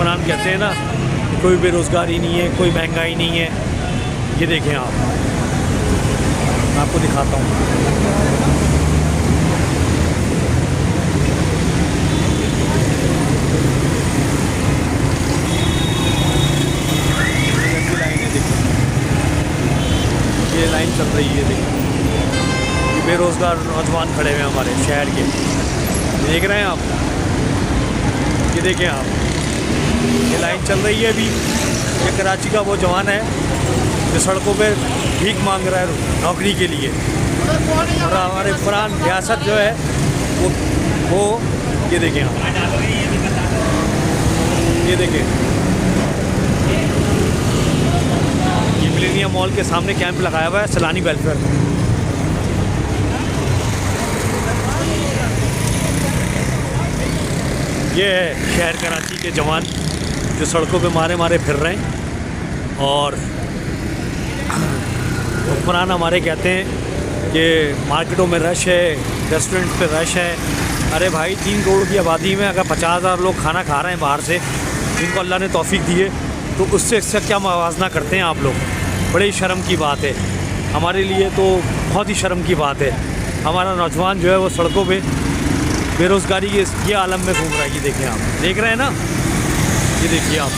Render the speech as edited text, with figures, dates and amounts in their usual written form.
हुक्मरान कहते हैं ना, कोई बेरोज़गारी नहीं है, कोई महंगाई नहीं है। ये देखें आप, मैं आपको दिखाता हूँ। ये लाइन चल रही है, देखिए ये बेरोज़गार नौजवान खड़े हुए हैं हमारे शहर के, देख रहे हैं आप। ये देखें आप, ये लाइन चल रही है अभी। ये कराची का वो जवान है जो सड़कों पे भीख मांग रहा है नौकरी के लिए, और हमारे फरहान रियासत जो है वो ये देखें आप, ये देखें ये मिलेनियम मॉल के सामने कैंप लगाया हुआ है सैलानी वेलफेयर। ये है शहर कराची के जवान जो सड़कों पे मारे मारे फिर रहे हैं। और हुक्मरान हमारे कहते हैं कि मार्केटों में रश है, रेस्टोरेंट पे रश है। अरे भाई, 3 करोड़ की आबादी में अगर 50,000 लोग खाना खा रहे हैं बाहर से, जिनको अल्लाह ने तौफीक दी है, तो उससे क्या मुवाजना करते हैं आप लोग? बड़ी शर्म की बात है, हमारे लिए तो बहुत ही शर्म की बात है। हमारा नौजवान जो है वो सड़कों पे बेरोज़गारी के ये आलम में घूम रहा है। ये देखें आप, देख रहे हैं ना, ये देखिए आप।